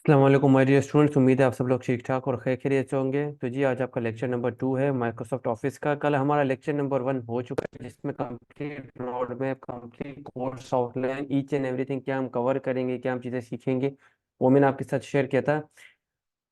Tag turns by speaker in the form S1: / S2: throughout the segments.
S1: अस्सलाम my dear students. उम्मीद है आप सब लोग ठीक ठाक और खैर खैरियत से होंगे। तो जी आज आपका लेक्चर नंबर 2 है माइक्रोसॉफ्ट ऑफिस का। कल हमारा लेक्चर नंबर 1 हो चुका है जिसमें complete road map, complete course outline, each and everything क्या हम कवर करेंगे, क्या हम चीज़ें सीखेंगे, वो मैंने आपके साथ शेयर किया था।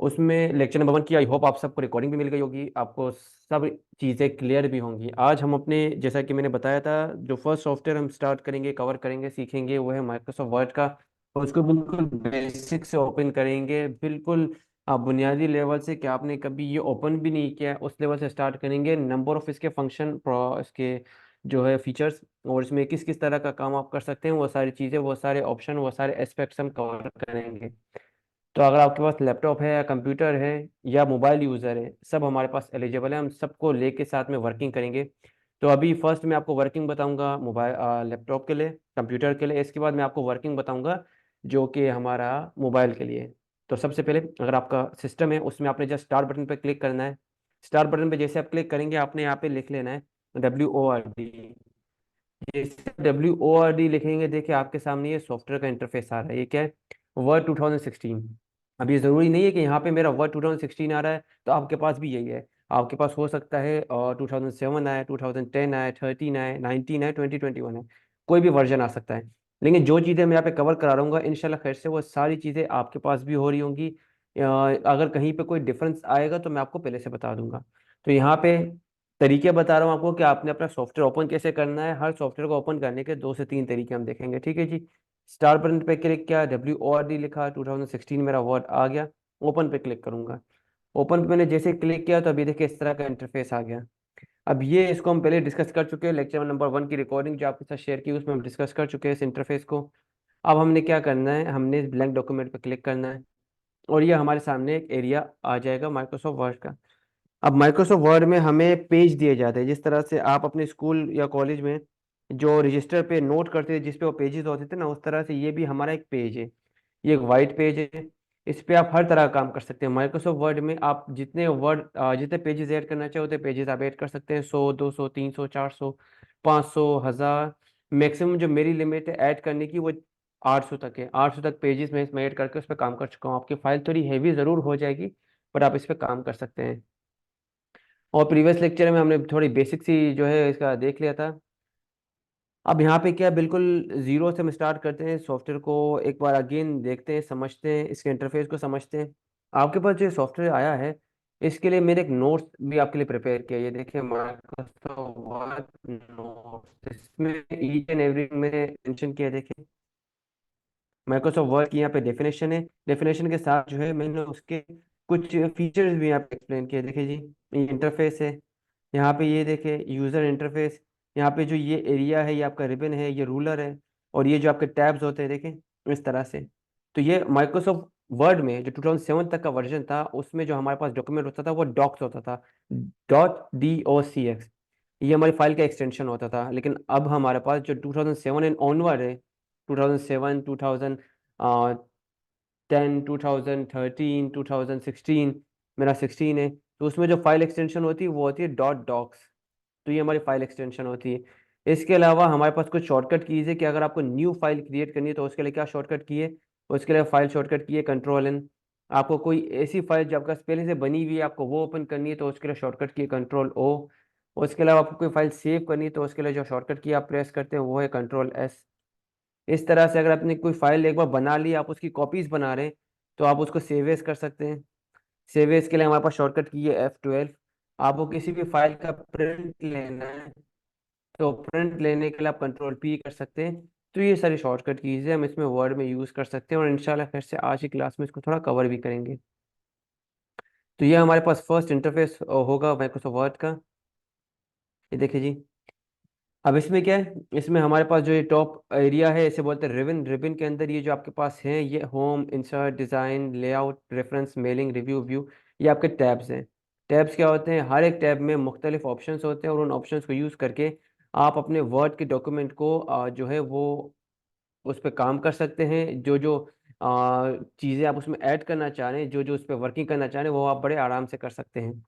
S1: उसमें लेक्चर नंबर 1 की आई होप आप सबको रिकॉर्डिंग भी मिल गई होगी, आपको सब चीज़ें क्लियर भी होंगी। आज हम अपने, जैसा कि मैंने बताया था, जो फर्स्ट सॉफ्टवेयर हम स्टार्ट करेंगे, कवर करेंगे, सीखेंगे, वो है माइक्रोसॉफ्ट वर्ड का। और उसको बिल्कुल बेसिक से ओपन करेंगे, बिल्कुल आप बुनियादी लेवल से, कि आपने कभी ये ओपन भी नहीं किया है, उस लेवल से स्टार्ट करेंगे। नंबर ऑफ इसके फंक्शन, इसके जो है फीचर्स, और इसमें किस किस तरह का काम आप कर सकते हैं, वो सारी चीज़ें, वो सारे ऑप्शन, वो सारे एस्पेक्ट्स हम कवर करेंगे। तो अगर आपके पास लैपटॉप है या कंप्यूटर है या मोबाइल यूज़र है, सब हमारे पास एलिजिबल है, हम सबको लेके साथ में वर्किंग करेंगे। तो अभी फर्स्ट मैं आपको वर्किंग बताऊंगा मोबाइल लैपटॉप के लिए, कंप्यूटर के लिए। इसके बाद मैं आपको वर्किंग बताऊंगा जो कि हमारा मोबाइल के लिए। तो सबसे पहले, अगर आपका सिस्टम है उसमें आपने जस्ट स्टार्ट बटन पर क्लिक करना है। स्टार्ट बटन पे जैसे आप क्लिक करेंगे, आपने यहाँ पे लिख लेना है WORD। जैसे WORD लिखेंगे, देखिए आपके सामने ये सॉफ्टवेयर का इंटरफेस आ रहा है। ये क्या है? वर्ड 2016। अब ये ज़रूरी नहीं है कि यहाँ पे मेरा वर्ड 2016 आ रहा है तो आपके पास भी यही है। आपके पास हो सकता है और 2007 आए, 2010 आए, 13 आए, 19 आए, 2021 आए, कोई भी वर्जन आ सकता है। लेकिन जो चीज़ें मैं यहाँ पे कवर करा रहूँगा इंशाल्लाह खैर से, वो सारी चीज़ें आपके पास भी हो रही होंगी। अगर कहीं पे कोई डिफरेंस आएगा तो मैं आपको पहले से बता दूंगा। तो यहाँ पे तरीके बता रहा हूँ आपको कि आपने अपना सॉफ्टवेयर ओपन कैसे करना है। हर सॉफ्टवेयर को ओपन करने के 2 से 3 तरीके हम देखेंगे, ठीक है जी। स्टार बटन पे क्लिक किया, WORD लिखा, 2016 मेरा वर्ड आ गया। ओपन पे क्लिक करूंगा। ओपन पे मैंने जैसे क्लिक किया तो अभी देखिए इस तरह का इंटरफेस आ गया। अब ये, इसको हम पहले डिस्कस कर चुके हैं, लेक्चर नंबर 1 की रिकॉर्डिंग जो आपके साथ शेयर की उसमें हम डिस्कस कर चुके हैं इस इंटरफेस को। अब हमने क्या करना है, हमने इस ब्लैंक डॉक्यूमेंट पे क्लिक करना है और ये हमारे सामने एक एरिया आ जाएगा माइक्रोसॉफ्ट वर्ड का। अब माइक्रोसॉफ्ट वर्ड में हमें पेज दिए जाते हैं, जिस तरह से आप अपने स्कूल या कॉलेज में जो रजिस्टर पे नोट करते थे, जिस पे वो पेजेस होते थे ना, उस तरह से ये भी हमारा एक पेज है। ये एक वाइट पेज है। इस पे आप हर तरह का काम कर सकते हैं। माइक्रोसॉफ्ट वर्ड में आप जितने पेजेस ऐड करना चाहे उतने पेजेस आप ऐड कर सकते हैं। 100, 200, 300, 400, 500, 1000। मैक्सिमम जो मेरी लिमिट है ऐड करने की, वो 800 तक है। 800 तक पेजेस मैं इसमें ऐड करके उस पर काम कर चुका हूँ। आपकी फाइल थोड़ी हैवी ज़रूर हो जाएगी, पर आप इस पर काम कर सकते हैं। और प्रीवियस लेक्चर में हमने थोड़ी बेसिक सी जो है इसका देख लिया था। अब यहाँ पे क्या है, बिल्कुल जीरो से हम स्टार्ट करते हैं, सॉफ्टवेयर को एक बार अगेन देखते हैं, समझते हैं, इसके इंटरफेस को समझते हैं। आपके पास जो सॉफ्टवेयर आया है, इसके लिए मैंने एक नोट्स भी आपके लिए प्रिपेयर किया है। ये देखिए माइक्रोसॉफ्ट वर्ड नोट्स, इसमें ईच एंड एवरी मैंने मेंशन किया है। देखिए माइक्रोसॉफ्ट वर्ड की यहाँ पे डेफिनेशन है, डेफिनेशन के साथ जो है मैंने उसके कुछ फीचर्स भी यहाँ पे एक्सप्लेन किए। देखिए जी, ये इंटरफेस है। यहाँ पे ये देखिए यूज़र इंटरफेस। यहाँ पे जो ये एरिया है, ये आपका रिबन है, ये रूलर है। और ये जो आपके टैब्स होते हैं, देखें इस तरह से। तो ये माइक्रोसॉफ्ट वर्ड में जो 2007 तक का वर्जन था, उसमें जो हमारे पास डॉक्यूमेंट होता था वो डॉक्स होता था, .docx। ये हमारी फाइल का एक्सटेंशन होता था। लेकिन अब हमारे पास जो 2007 एंड ऑनवर्ड है, 2007, 2010, 2013, 2016, मेरा 16 है, तो उसमें जो फाइल एक्सटेंशन होती है वो होती है .docs। तो ये हमारी फाइल एक्सटेंशन होती है। इसके अलावा हमारे पास कुछ शॉर्टकट कीज है कि अगर आपको न्यू फाइल क्रिएट करनी है तो उसके लिए क्या शॉर्टकट की है। उसके लिए फाइल शॉर्टकट की है Ctrl+N। आपको कोई ऐसी फाइल जो आपका पहले से बनी हुई है, आपको वो ओपन करनी है तो उसके लिए शॉर्टकट की है Ctrl+O। उसके अलावा आपको कोई फाइल सेव करनी है तो उसके लिए जो शॉर्टकट की आप प्रेस करते हैं वो है Ctrl+S। इस तरह से अगर आपने कोई फाइल एक बार बना ली, आप उसकी कॉपीज बना रहे हैं, तो आप उसको सेव एज कर सकते हैं। सेव एज के लिए हमारे पास शॉर्टकट की है F12। आपको किसी भी फाइल का प्रिंट लेना है तो प्रिंट लेने के लिए आप Ctrl+P कर सकते हैं। तो ये सारी शॉर्टकट कीज है, हम इसमें वर्ड में यूज़ कर सकते हैं और इंशाल्लाह फिर से आज की क्लास में इसको थोड़ा कवर भी करेंगे। तो ये हमारे पास फर्स्ट इंटरफेस होगा माइक्रोसॉफ्ट वर्ड का। ये देखिए जी। अब इसमें क्या है, इसमें हमारे पास जो ये टॉप एरिया है इसे बोलते हैं रिबन। रिबन के अंदर ये जो आपके पास है, ये home, insert, design, layout, reference, mailing, review, view, ये आपके टैब्स हैं। टैब्स क्या होते हैं, हर एक टैब में मुख्तलिफ ऑप्शंस होते हैं और उन ऑप्शंस को यूज़ करके आप अपने वर्ड के डॉक्यूमेंट को जो है वो उस पर काम कर सकते हैं। जो जो चीज़ें आप उसमें ऐड करना चाह रहे हैं, जो जो उस पर वर्किंग करना चाह रहे हैं, वो आप बड़े आराम से कर सकते हैं।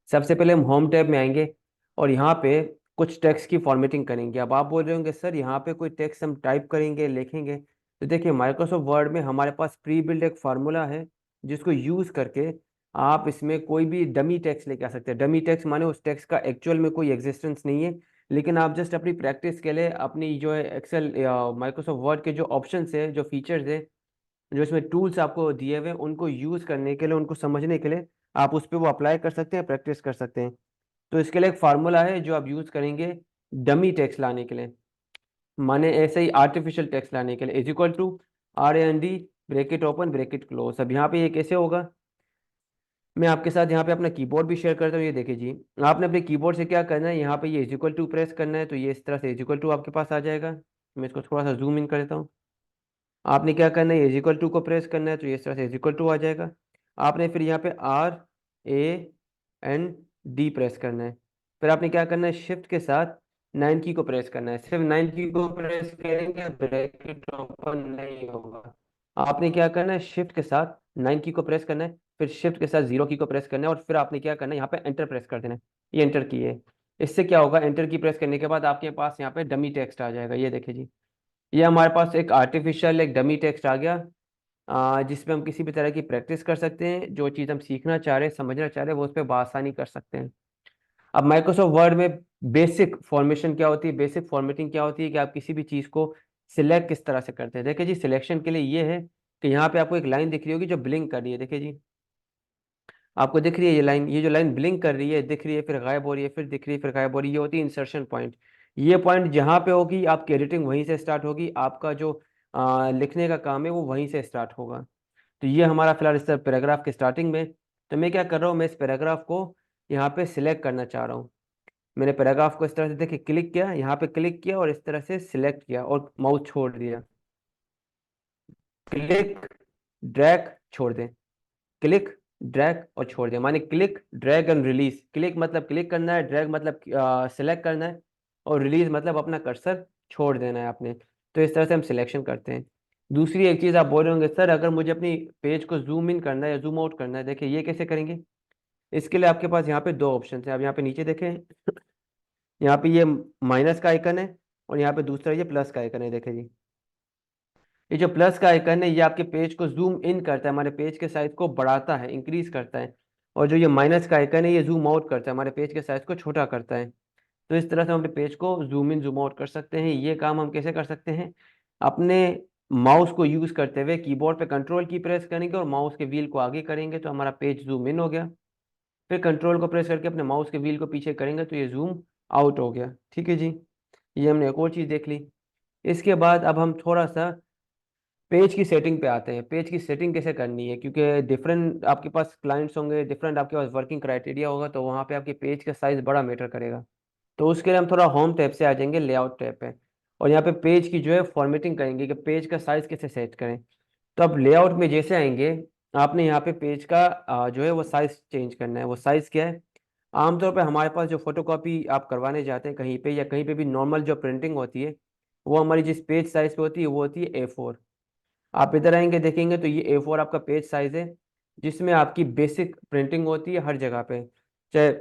S1: सबसे पहले हम होम टैब में आएंगे और यहाँ पे कुछ टेक्स्ट की फॉर्मेटिंग करेंगे। अब आप बोल रहे होंगे सर यहाँ पे कोई टेक्स्ट हम टाइप करेंगे, लिखेंगे। तो देखिए माइक्रोसॉफ्ट वर्ड में हमारे पास प्री बिल्ड एक फार्मूला है जिसको यूज करके आप इसमें कोई भी डमी टेक्स्ट लेके आ सकते हैं। डमी टेक्स्ट माने उस टेक्स्ट का एक्चुअल में कोई एग्जिस्टेंस नहीं है, लेकिन आप जस्ट अपनी प्रैक्टिस के लिए अपनी जो है एक्सेल माइक्रोसॉफ्ट वर्ड के जो ऑप्शंस है, जो फीचर्स है, जो इसमें टूल्स आपको दिए हुए हैं, उनको यूज करने के लिए, उनको समझने के लिए आप उस पर वो अप्लाई कर सकते हैं, प्रैक्टिस कर सकते हैं। तो इसके लिए एक फार्मूला है जो आप यूज करेंगे डमी टेक्स्ट लाने के लिए, माने ऐसे ही आर्टिफिशियल टेक्स्ट लाने के लिए, is equal to R&D bracket open bracket close. अब यहाँ पे ये कैसे होगा, मैं आपके साथ यहाँ पे अपना कीबोर्ड भी शेयर करता हूँ। ये देखिए जी, आपने अपने कीबोर्ड से क्या करना है, यहाँ पे ये इज इक्वल टू प्रेस करना है, तो ये इस तरह से इज इक्वल टू आपके पास आ जाएगा। मैं इसको थोड़ा सा जूम इन कर देता हूँ। आपने क्या करना है, इज इक्वल टू को प्रेस करना है, तो ये इस तरह से इज इक्वल टू आ जाएगा। आपने फिर यहाँ पे R A N D press करना है। फिर आपने क्या करना है, शिफ्ट के साथ 9 की को प्रेस करना है। सिर्फ 9 की को प्रेस करेंगे, ब्रैकेट ओपन नहीं होगा। आपने क्या करना है, शिफ्ट के साथ 9 की को प्रेस करना है, फिर शिफ्ट के साथ 0 की को प्रेस करना है, और फिर आपने क्या करना है, यहाँ पे एंटर प्रेस कर देना है। ये एंटर की है। इससे क्या होगा, एंटर की प्रेस करने के बाद आपके पास यहाँ पे डमी टेक्स्ट आ जाएगा। ये देखिए जी, ये हमारे पास एक आर्टिफिशियल एक डमी टेक्स्ट आ गया, जिसमें हम किसी भी तरह की प्रैक्टिस कर सकते हैं। जो चीज़ हम सीखना चाह रहे हैं, समझना चाह रहे हैं, वो उस पर बआसानी कर सकते हैं। अब माइक्रोसॉफ्ट वर्ड में बेसिक फॉर्मेशन क्या होती है, बेसिक फॉर्मेटिंग क्या होती है, कि आप किसी भी चीज़ को सिलेक्ट किस तरह से करते हैं। देखिए जी, सिलेक्शन के लिए ये है कि यहाँ पे आपको एक लाइन दिख रही होगी जो ब्लिंक कर रही है। देखिए जी, आपको दिख रही है ये लाइन, ये जो लाइन ब्लिंक कर रही है, दिख रही है, फिर गायब हो रही है, फिर दिख रही है, फिर गायब हो रही है, ये होती है इंसर्शन पॉइंट। ये पॉइंट जहाँ पे होगी, आपकी एडिटिंग वहीं से स्टार्ट होगी, आपका जो लिखने का काम है वो वहीं से स्टार्ट होगा। तो ये हमारा फिलहाल इस पैराग्राफ के स्टार्टिंग में। तो मैं क्या कर रहा हूँ, मैं इस पैराग्राफ को यहाँ पे सिलेक्ट करना चाह रहा हूँ। मैंने पैराग्राफ को इस तरह से देखिए क्लिक किया, यहाँ पे क्लिक किया और इस तरह से सिलेक्ट किया और माउस छोड़ दिया। क्लिक ड्रैग छोड़ दें, क्लिक ड्रैग और छोड़ दें, माने click drag and release. Click मतलब क्लिक करना है, ड्रैग मतलब सिलेक्ट करना है, और रिलीज मतलब अपना कर्सर छोड़ देना है आपने। तो इस तरह से हम सिलेक्शन करते हैं। दूसरी एक चीज़ आप बोल रहे होंगे, सर अगर मुझे अपनी पेज को जूम इन करना है या जूम आउट करना है, देखिए ये कैसे करेंगे। इसके लिए आपके पास यहाँ पे दो ऑप्शन है। आप यहाँ पे नीचे देखें, यहाँ पे ये माइनस का आइकन है, और यहाँ पे दूसरा ये प्लस का आइकन है। देखिए जी, ये जो प्लस का आइकन है, ये आपके पेज को जूम इन करता है, हमारे पेज के साइज को बढ़ाता है, इंक्रीज करता है। और जो ये माइनस का आइकन है, ये जूम आउट करता है, हमारे पेज के साइज को छोटा करता है। तो इस तरह से हम अपने पेज को जूम इन जूम आउट कर सकते हैं। ये काम हम कैसे कर सकते हैं, अपने माउस को यूज करते हुए कीबोर्ड पे कंट्रोल की प्रेस करेंगे और माउस के व्हील को आगे करेंगे तो हमारा पेज जूम इन हो गया। फिर कंट्रोल को प्रेस करके अपने माउस के व्हील को पीछे करेंगे तो ये जूम आउट हो गया। ठीक है जी, ये हमने एक और चीज़ देख ली। इसके बाद अब हम थोड़ा सा पेज की सेटिंग पे आते हैं। पेज की सेटिंग कैसे करनी है, क्योंकि डिफरेंट आपके पास क्लाइंट्स होंगे, डिफरेंट आपके पास वर्किंग क्राइटेरिया होगा, तो वहाँ पे आपके पेज का साइज बड़ा मैटर करेगा। तो उसके लिए हम थोड़ा होम टैब से आ जाएंगे, लेआउट टैब पे, और यहाँ पे पेज की जो है फॉर्मेटिंग करेंगे कि पेज का साइज कैसे सेट करें। तो अब लेआउट में जैसे आएंगे, आपने यहाँ पे पेज का जो है वो साइज चेंज करना है। वो साइज क्या है, आमतौर पे हमारे पास जो फोटोकॉपी आप करवाने जाते हैं कहीं पे, या कहीं पे भी नॉर्मल जो प्रिंटिंग होती है, वो हमारी जिस पेज साइज पे होती है वो होती है A4। आप इधर आएंगे देखेंगे तो ये A4 आपका पेज साइज है, जिसमें आपकी बेसिक प्रिंटिंग होती है हर जगह पे। चाहे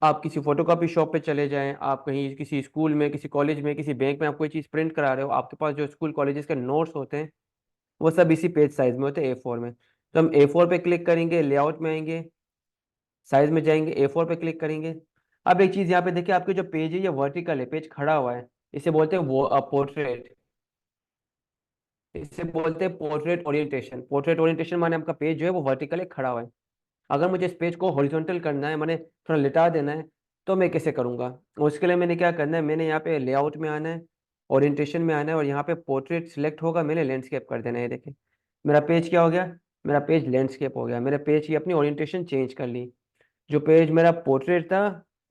S1: आप किसी फोटोकॉपी शॉप पे चले जाएं, आप कहीं किसी स्कूल में, किसी कॉलेज में, किसी बैंक में आप कोई चीज़ प्रिंट करा रहे हो, आपके पास जो स्कूल कॉलेजेस के नोट्स होते हैं वो सब इसी पेज साइज में होते हैं, A4 में। तो हम A4 पे क्लिक करेंगे, लेआउट में आएंगे, साइज में जाएंगे, A4 पे क्लिक करेंगे। अब एक चीज़ यहाँ पे देखिए, आपके जो पेज है ये वर्टिकल है, पेज खड़ा हुआ है। इसे बोलते हैं वो पोर्ट्रेट, इसे बोलते हैं पोर्ट्रेट ओरिएंटेशन। पोर्ट्रेट ओरिएंटेशन माने आपका पेज जो है वो वर्टिकल है, खड़ा हुआ है। अगर मुझे इस पेज को हॉरिजॉन्टल करना है, मैंने थोड़ा लिटा देना है, तो मैं कैसे करूंगा। उसके लिए मैंने क्या करना है, मैंने यहाँ पे लेआउट में आना है, ओरिएंटेशन में आना है, और यहाँ पे पोर्ट्रेट सिलेक्ट होगा, मैंने लैंडस्केप कर देना है। देखिए मेरा पेज क्या हो गया, मेरा पेज लैंडस्केप हो गया। मेरे पेज की अपनी ओरिएंटेशन चेंज कर ली। जो पेज मेरा पोर्ट्रेट था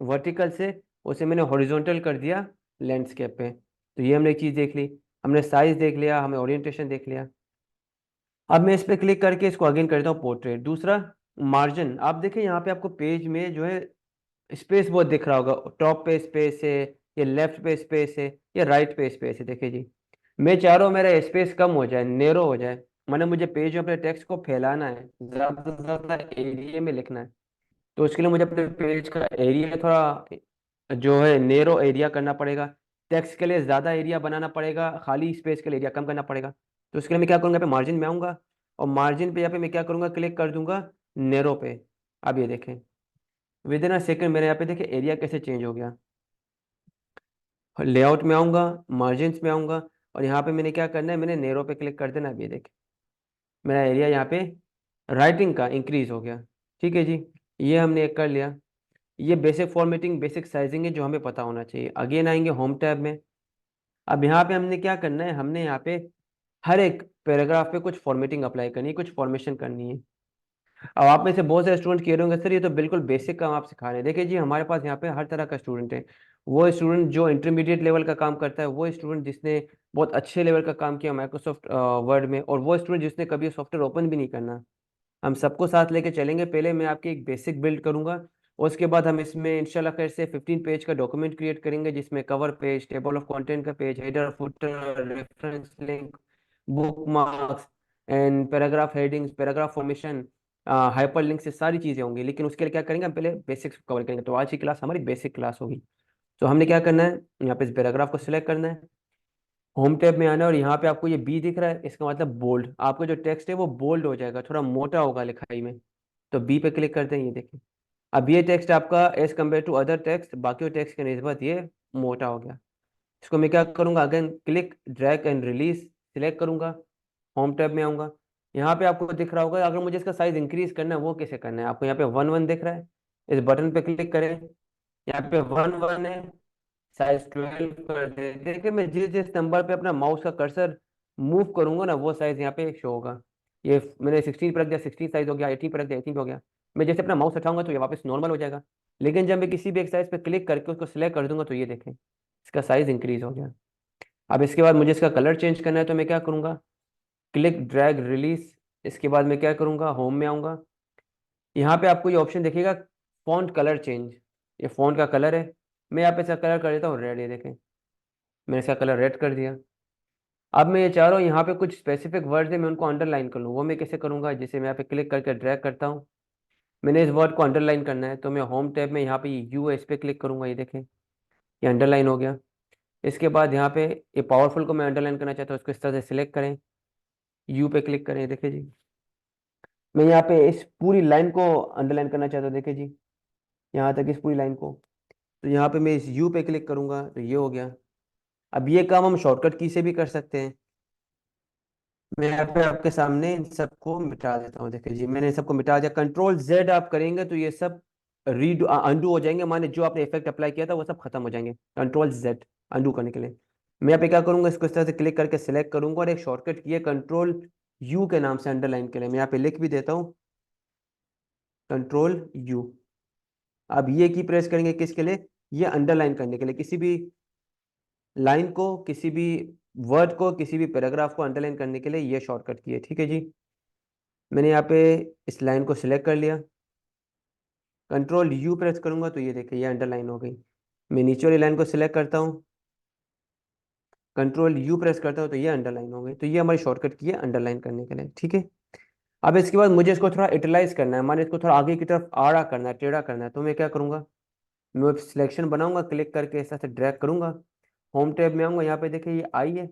S1: वर्टिकल से, उसे मैंने हॉरिजॉन्टल कर दिया लैंडस्केप पे। तो ये हमने एक चीज़ देख ली, हमने साइज देख लिया, हमें ओरिएंटेशन देख लिया। अब मैं इस पर क्लिक करके इसको अगेन करता हूँ पोर्ट्रेट। दूसरा, मार्जिन। आप देखें यहाँ पे आपको पेज में जो है स्पेस बहुत दिख रहा होगा, टॉप पे स्पेस है, या लेफ्ट पे स्पेस है, या राइट पे स्पेस है। देखिए जी, मैं चाह रहा हूँ मेरा स्पेस कम हो जाए, नैरो हो जाए, मैंने मुझे पेज में अपने टेक्स्ट को फैलाना है, ज़्यादा से ज़्यादा एरिया में लिखना है। तो उसके लिए मुझे अपने पेज का एरिया थोड़ा जो है नैरो एरिया करना पड़ेगा। टेक्स्ट के लिए ज़्यादा एरिया बनाना पड़ेगा, खाली स्पेस के लिए एरिया कम करना पड़ेगा। तो उसके लिए मैं क्या करूँगा, पे मार्जिन में आऊँगा, और मार्जिन पे यहाँ पे मैं क्या करूँगा, क्लिक कर दूंगा नेरो पे। अब ये देखें विद इन अ सेकेंड मेरे यहाँ पे देखिए एरिया कैसे चेंज हो गया। लेआउट में आऊँगा, मार्जिन्स में आऊँगा, और यहाँ पे मैंने क्या करना है, मैंने नेरो पे क्लिक कर देना। अब ये देखें मेरा एरिया यहाँ पे राइटिंग का इंक्रीज हो गया। ठीक है जी, ये हमने एक कर लिया। ये बेसिक फॉर्मेटिंग बेसिक साइजिंग है जो हमें पता होना चाहिए। अगेन आएंगे होम टैब में। अब यहाँ पे हमने क्या करना है, हमने यहाँ पे हर एक पैराग्राफ पे कुछ फॉर्मेटिंग अप्लाई करनी है, कुछ फॉर्मेशन करनी है। अब आप में से बहुत सारे स्टूडेंट कह रहे होंगे सर ये तो बिल्कुल बेसिक काम आप सिखा रहे हैं। देखिए जी, हमारे पास यहाँ पे हर तरह का स्टूडेंट है। वो स्टूडेंट जो इंटरमीडिएट लेवल का काम करता है, वो स्टूडेंट जिसने बहुत अच्छे लेवल का काम किया माइक्रोसॉफ्ट वर्ड में, और वो स्टूडेंट जिसने कभी सॉफ्टवेयर ओपन भी नहीं करना। हम सबको साथ लेके चलेंगे। पहले मैं आपकी एक बेसिक बिल्ड करूंगा, उसके बाद हम इसमें इंशाल्लाह खैर से 15 पेज का डॉक्यूमेंट क्रिएट करेंगे, जिसमें cover page, table of content का page, header, footer, reference link, bookmarks and paragraph headings, paragraph formation, hyperlink से सारी चीज़ें होंगी। लेकिन उसके लिए क्या करेंगे, हम पहले बेसिक्स कवर करेंगे। तो आज की क्लास हमारी बेसिक क्लास होगी। तो हमने क्या करना है, यहाँ पे इस पैराग्राफ को सिलेक्ट करना है, होम टैब में आना है, और यहाँ पे आपको ये बी दिख रहा है, इसका मतलब बोल्ड। आपका जो टेक्स्ट है वो बोल्ड हो जाएगा, थोड़ा मोटा होगा लिखाई में। तो बी पे क्लिक करते हैं, ये देखिए अब ये टेक्स्ट आपका as compare to other text, बाकी टेक्स्ट के निस्बत ये मोटा हो गया। इसको मैं क्या करूंगा, again click drag and release, select करूंगा, होम टैब में आऊंगा। यहाँ पे आपको दिख रहा होगा, अगर मुझे इसका साइज इंक्रीज करना है वो कैसे करना है, आपको यहाँ पे 1 1 दिख रहा है, इस बटन पे क्लिक करें, यहाँ पे 1 1 है, साइज 12 कर दे। देखिए मैं जिस जिस नंबर पे अपना माउस का कर्सर मूव करूंगा ना, वो साइज यहाँ पे शो होगा। ये मैंने 16 पर रख दिया, 16 साइज हो गया, 18 पर रख दिया, 18 हो गया। मैं जैसे अपना माउस हटाऊंगा तो ये वापस नॉर्मल हो जाएगा। लेकिन जब मैं किसी भी एक साइज पे क्लिक करके उसको सिलेक्ट कर दूंगा तो ये देखें इसका साइज इंक्रीज हो गया। अब इसके बाद मुझे इसका कलर चेंज करना है, तो मैं क्या करूंगा, क्लिक ड्रैग रिलीज, इसके बाद मैं क्या करूंगा, होम में आऊंगा। यहाँ पे आपको ये ऑप्शन देखिएगा, फॉन्ट कलर चेंज, ये फॉन्ट का कलर है। मैं यहाँ पे इसका कलर कर देता हूँ रेड, ये देखें मैंने इसका कलर रेड कर दिया। अब मैं ये चाह रहा हूँ यहाँ पे कुछ स्पेसिफिक वर्ड्स है मैं उनको अंडरलाइन कर लूँ, वो मैं कैसे करूँगा, जैसे मैं यहाँ पे क्लिक करके ड्रैग करता हूँ, मैंने इस वर्ड को अंडरलाइन करना है, तो मैं होम टैब में यहाँ पे यू है इस पे क्लिक करूंगा, ये देखें ये अंडरलाइन हो गया। इसके बाद यहाँ पे ये पावरफुल को मैं अंडरलाइन करना चाहता हूँ, उसको इस तरह से सिलेक्ट करें, यू पे क्लिक करें, देखिए जी मैं यहाँ पे इस पूरी लाइन को अंडरलाइन करना चाहता हूँ, देखिए जी यहाँ तक इस पूरी लाइन को। तो यहाँ पे मैं इस यू पे क्लिक करूंगा तो ये हो गया। अब ये काम हम शॉर्टकट की से भी कर सकते हैं। मैं यहाँ पे आपके सामने इन सबको मिटा देता हूँ, देखिए जी मैंने इन सबको मिटा दिया। कंट्रोल जेड आप करेंगे तो ये सब रीड अंडू हो जाएंगे, माने जो आपने इफेक्ट अप्लाई किया था वो सब खत्म हो जाएंगे। कंट्रोल जेड अंडू करने के लिए मैं यहाँ पे क्या करूंगा, इसको इस तरह से क्लिक करके सिलेक्ट करूंगा, और एक शॉर्टकट की है कंट्रोल यू के नाम से अंडरलाइन के लिए, मैं यहाँ पे लिख भी देता हूँ कंट्रोल यू। अब ये की प्रेस करेंगे किसके लिए, ये अंडरलाइन करने के लिए, किसी भी लाइन को, किसी भी वर्ड को, किसी भी पैराग्राफ को अंडरलाइन करने के लिए ये शॉर्टकट की है। ठीक है जी, मैंने यहाँ पे इस लाइन को सिलेक्ट कर लिया, कंट्रोल यू प्रेस करूंगा तो ये देखिए ये अंडरलाइन हो गई। मैं नीचे वाली लाइन को सिलेक्ट करता हूँ, कंट्रोल यू प्रेस करता हूँ तो ये अंडरलाइन हो गई। तो ये हमारी शॉर्टकट की है अंडरलाइन करने के लिए। ठीक है, अब इसके बाद मुझे इसको थोड़ा इटलाइज करना है, माने इसको थोड़ा आगे की तरफ आड़ा करना है, टेढ़ा करना है, तो मैं क्या करूंगा, मैं सिलेक्शन बनाऊंगा, क्लिक करके ऐसा से ड्रैग करूंगा, होम टैब में आऊंगा, यहाँ पे देखिए ये आई है,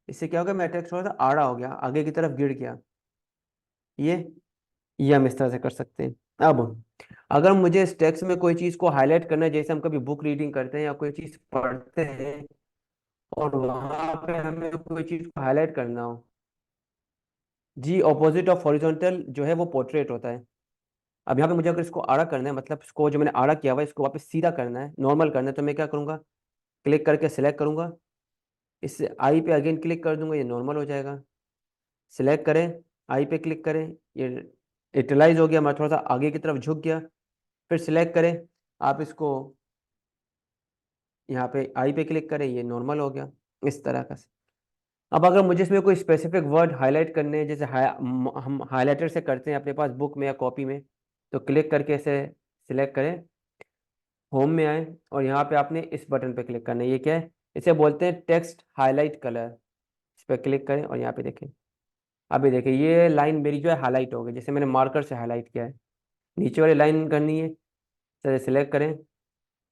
S1: इससे क्या होगा मेरा टेक्स्ट थोड़ा सा आड़ा हो गया, आगे की तरफ गिर गया। ये ये हम इस तरह से कर सकते हैं। अब अगर मुझे इस टेक्स्ट में कोई चीज़ को हाईलाइट करना है, जैसे हम कभी बुक रीडिंग करते हैं या कोई चीज़ पढ़ते हैं और वहां पे हमें कोई चीज़ को हाईलाइट करना हो, जी ऑपोजिट ऑफ हॉरिजॉन्टल जो है वो पोर्ट्रेट होता है। अब यहाँ पे मुझे अगर इसको आड़ा करना है, मतलब इसको जो मैंने आड़ा किया हुआ है इसको वापस सीधा करना है, नॉर्मल करना है, तो मैं क्या करूँगा, क्लिक करके सिलेक्ट करूंगा, इससे आई पे अगेन क्लिक कर दूंगा, ये नॉर्मल हो जाएगा। सिलेक्ट करें, आई पे क्लिक करें, ये इटलाइज हो गया, मैं थोड़ा सा आगे की तरफ झुक गया। फिर सिलेक्ट करें, आप इसको यहाँ पे आई पे क्लिक करें, ये नॉर्मल हो गया इस तरह का। अब अगर मुझे इसमें कोई स्पेसिफिक वर्ड हाईलाइट करने हैं, जैसे हम हाईलाइटर से करते हैं अपने पास बुक में या कॉपी में, तो क्लिक करके इसे सिलेक्ट करें, होम में आए, और यहाँ पे आपने इस बटन पे क्लिक करना है, ये क्या है, इसे बोलते हैं टेक्स्ट हाईलाइट कलर। इस पर क्लिक करें और यहाँ पे देखें, अभी देखिए ये लाइन मेरी जो है हाईलाइट हो गई, जैसे मैंने मार्कर से हाईलाइट किया है। नीचे वाली लाइन करनी है, सर सिलेक्ट करें,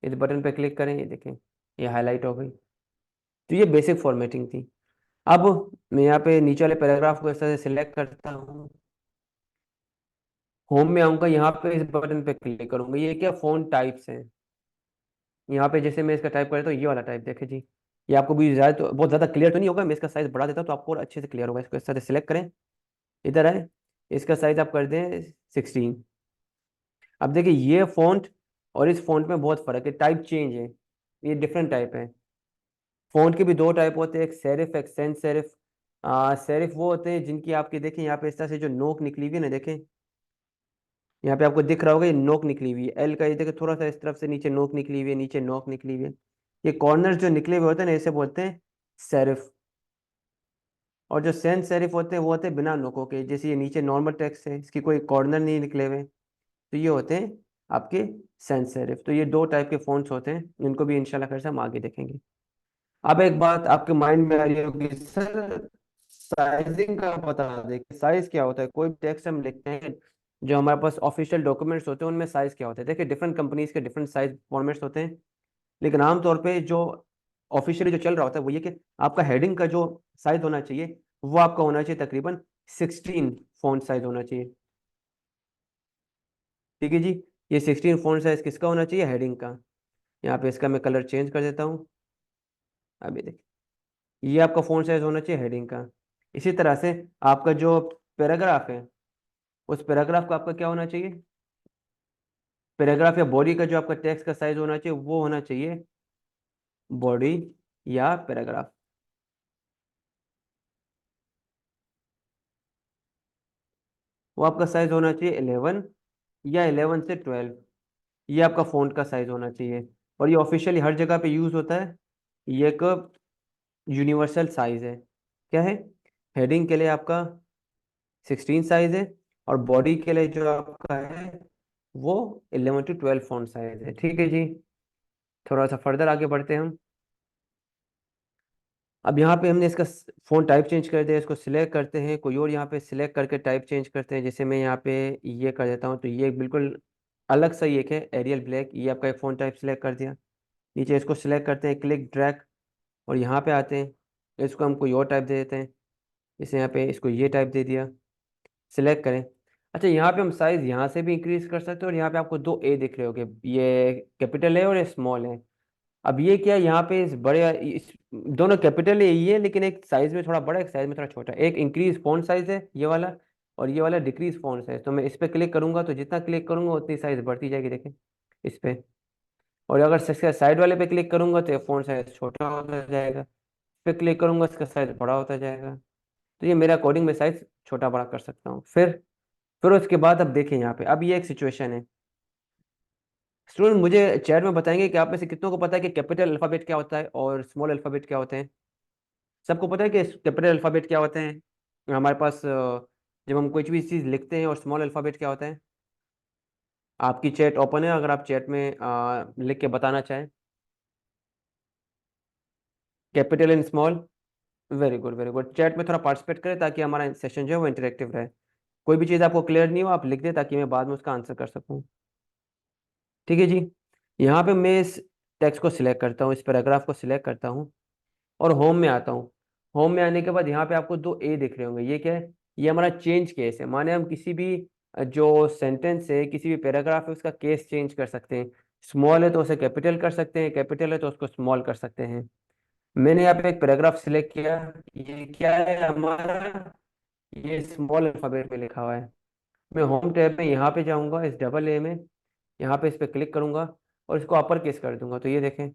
S1: इस बटन पे क्लिक करें, ये देखें ये हाईलाइट हो गई। तो ये बेसिक फॉर्मेटिंग थी। अब मैं यहाँ पे नीचे वाले पैराग्राफ को इस तरह से सिलेक्ट करता हूँ, होम में आऊंगा, यहाँ पे इस बटन पे क्लिक करूंगा। ये क्या फोन टाइप्स हैं, यहाँ पे जैसे मैं इसका टाइप करता हूँ, ये वाला टाइप देखे जी। ये आपको भी ज़्यादा तो बहुत ज़्यादा क्लियर तो नहीं होगा, मैं इसका साइज बढ़ा देता हूँ तो आपको और अच्छे से क्लियर होगा। इसको इस तरह से सिलेक्ट करें, इधर है, इसका साइज आप कर दें 16। अब देखिए ये फॉन्ट और इस फॉन्ट में बहुत फर्क है, टाइप चेंज है, ये डिफरेंट टाइप है। फॉन्ट के भी दो टाइप होते हैं, एक सेरिफ एक सेंस सेरिफ। सेरिफ वो होते हैं जिनकी आपकी देखें यहाँ पे इस तरह से जो नोक निकली हुई है ना, देखें यहाँ पे आपको दिख रहा होगा, ये नोक निकली हुई है एल का, ये देखिए थोड़ा सा इस तरफ से नीचे नोक निकली हुई है, नीचे नोक निकली हुई है। ये कॉर्नर जो निकले हुए होते हैं ना, इसे बोलते हैं सेरिफ। और जो सेंस सेरिफ होते हैं वो होते हैं बिना नोकों के, जैसे ये नीचे नॉर्मल टेक्स्ट है, इसकी कोई कॉर्नर नहीं निकले हुए, तो ये होते हैं आपके सेंस सेरिफ। तो ये दो टाइप के फ़ॉन्ट्स होते हैं, इनको भी इंशाल्लाह फिर से हम आगे देखेंगे। अब एक बात आपके माइंड में आ रही होगी, सर साइजिंग का बता दें कि साइज क्या होता है। कोई भी टेक्स्ट हम लिखते हैं, जो हमारे पास ऑफिशियल डॉक्यूमेंट्स होते हैं उनमें साइज क्या होता है। देखिए डिफरेंट कंपनीज के डिफरेंट साइज फॉर्मेट्स होते हैं, लेकिन आमतौर पे जो ऑफिशियली जो चल रहा होता है वो ये कि आपका हेडिंग का जो साइज होना चाहिए वो आपका होना चाहिए तकरीबन 16 फॉन्ट साइज होना चाहिए। ठीक है जी, ये 16 फॉन्ट साइज किसका होना चाहिए, हेडिंग का। यहाँ पे इसका मैं कलर चेंज कर देता हूँ। अभी देखिए ये आपका फॉन्ट साइज होना चाहिए हेडिंग का। इसी तरह से आपका जो पैराग्राफ है, उस पैराग्राफ का आपका क्या होना चाहिए, पैराग्राफ या बॉडी का जो आपका टेक्स्ट का साइज होना चाहिए वो होना चाहिए बॉडी या पैराग्राफ। वो आपका साइज होना चाहिए 11 या 11 से 12। ये आपका फ़ॉन्ट का साइज होना चाहिए, और ये ऑफिशियली हर जगह पे यूज़ होता है। ये एक यूनिवर्सल साइज है। क्या है, हेडिंग के लिए आपका 16 साइज है, और बॉडी के लिए जो आपका है वो 11 to 12 फ़ॉन्ट साइज है। ठीक है जी, थोड़ा सा फर्दर आगे बढ़ते हैं हम। अब यहाँ पे हमने इसका फ़ॉन्ट टाइप चेंज कर दिया, इसको सिलेक्ट करते हैं, कोई और यहाँ पे सिलेक्ट करके टाइप चेंज करते हैं। जैसे मैं यहाँ पे ये कर देता हूँ, तो ये बिल्कुल अलग सा ही एक है एरियल ब्लैक, ये आपका एक फ़ॉन्ट टाइप सिलेक्ट कर दिया। नीचे इसको सिलेक्ट करते हैं, क्लिक ड्रैग, और यहाँ पे आते हैं, इसको हम कोई और टाइप दे देते हैं। जैसे यहाँ पे इसको ये टाइप दे दिया, सिलेक्ट करें। अच्छा यहाँ पे हम साइज़ यहाँ से भी इंक्रीज कर सकते हैं, और यहाँ पे आपको दो ए दिख रहे होंगे, ये कैपिटल है और ये स्मॉल है। अब ये क्या है, यहाँ पे इस दोनों कैपिटल है ये, लेकिन एक साइज में थोड़ा बड़ा, एक साइज में थोड़ा छोटा। एक इंक्रीज फॉन्ट साइज है ये वाला, और ये वाला डिक्रीज फॉन्ट साइज। तो मैं इस पे क्लिक करूंगा, तो जितना क्लिक करूंगा उतनी साइज बढ़ती जाएगी, देखें इस पे। और अगर इसके साइड वाले पे क्लिक करूंगा तो ये फॉन्ट साइज छोटा होता जाएगा, इस पे क्लिक करूंगा इसका साइज बड़ा होता जाएगा। तो ये मेरे अकॉर्डिंग में साइज छोटा बड़ा कर सकता हूँ। फिर उसके बाद अब देखें यहाँ पे, अब ये एक सिचुएशन है। स्टूडेंट मुझे चैट में बताएंगे कि आप में से कितनों को पता है कि कैपिटल अल्फाबेट क्या होता है और स्मॉल अल्फाबेट क्या होते हैं। सबको पता है कि कैपिटल अल्फाबेट क्या होते हैं हमारे पास, जब हम कोई भी चीज़ लिखते हैं, और स्मॉल अल्फाबेट क्या होता है। आपकी चैट ओपन है, अगर आप चैट में लिख के बताना चाहें, capital and small. Very good very good, chat में थोड़ा पार्टिसिपेट करें ताकि हमारा सेशन जो है वो इंटरेक्टिव रहे। कोई भी चीज़ आपको क्लियर नहीं हो आप लिख दें, ताकि मैं बाद में उसका आंसर कर सकूँ। ठीक है जी, यहाँ पे मैं इस टेक्स्ट को सिलेक्ट करता हूँ, इस पैराग्राफ को सिलेक्ट करता हूँ, और होम में आता हूँ। होम में आने के बाद यहाँ पे आपको दो ए दिख रहे होंगे, ये क्या है, ये हमारा चेंज केस है। माने हम किसी भी जो सेंटेंस है, किसी भी पैराग्राफ है, उसका केस चेंज कर सकते हैं। स्मॉल है तो उसे कैपिटल कर सकते हैं, कैपिटल है तो उसको स्मॉल कर सकते हैं। मैंने यहाँ पे एक पैराग्राफ सिलेक्ट किया, ये क्या है हमारा, ये स्मॉल अल्फाबेट में लिखा हुआ है। मैं होम टैब में यहाँ पे जाऊँगा, इस डबल ए में, यहाँ पे इस पर क्लिक करूंगा, और इसको अपर केस कर दूंगा, तो ये देखें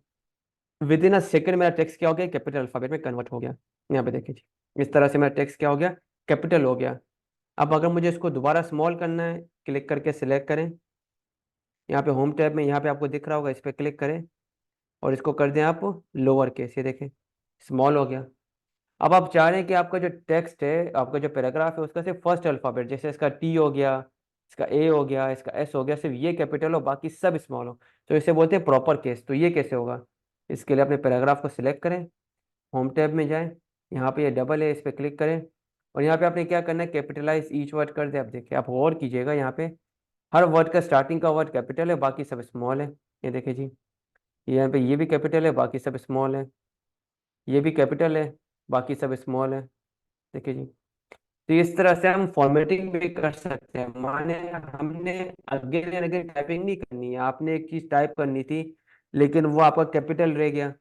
S1: विद इन अ सेकेंड मेरा टेक्स्ट क्या हो गया, कैपिटल अल्फाबेट में कन्वर्ट हो गया। यहाँ पे देखिए जी, इस तरह से मेरा टेक्स्ट क्या हो गया, कैपिटल हो गया। अब अगर मुझे इसको दोबारा स्मॉल करना है, क्लिक करके सिलेक्ट करें, यहाँ पे होम टैब में, यहाँ पे आपको दिख रहा होगा, इस पर क्लिक करें, और इसको कर दें आप लोअर केस, ये देखें स्मॉल हो गया। अब आप चाह रहे हैं कि आपका जो टेक्स्ट है, आपका जो पैराग्राफ है, उसका सिर्फ फर्स्ट अल्फाबेट, जैसे इसका टी हो गया, इसका ए हो गया, इसका एस हो गया, सिर्फ ये कैपिटल हो, बाकी सब स्मॉल हो, तो इसे बोलते हैं प्रॉपर केस। तो ये कैसे होगा, इसके लिए अपने पैराग्राफ को सिलेक्ट करें, होम टैब में जाएं, यहाँ पे ये डबल है, इस पर क्लिक करें, और यहाँ पे आपने क्या करना है, कैपिटलाइज ईच वर्ड कर दे। आप देखिए, आप गौर कीजिएगा, यहाँ पे हर वर्ड का स्टार्टिंग का वर्ड कैपिटल है, बाकी सब स्मॉल है। ये देखिए जी, यहाँ पे ये भी कैपिटल है, बाकी सब स्मॉल है, ये भी कैपिटल है, बाकी सब स्मॉल है। देखिए जी, तो इस तरह से हम फॉर्मेटिंग भी कर सकते हैं। माने हमने अगेन एंड अगेन टाइपिंग नहीं करनी है, आपने एक चीज टाइप करनी थी लेकिन वो आपका कैपिटल रह गया,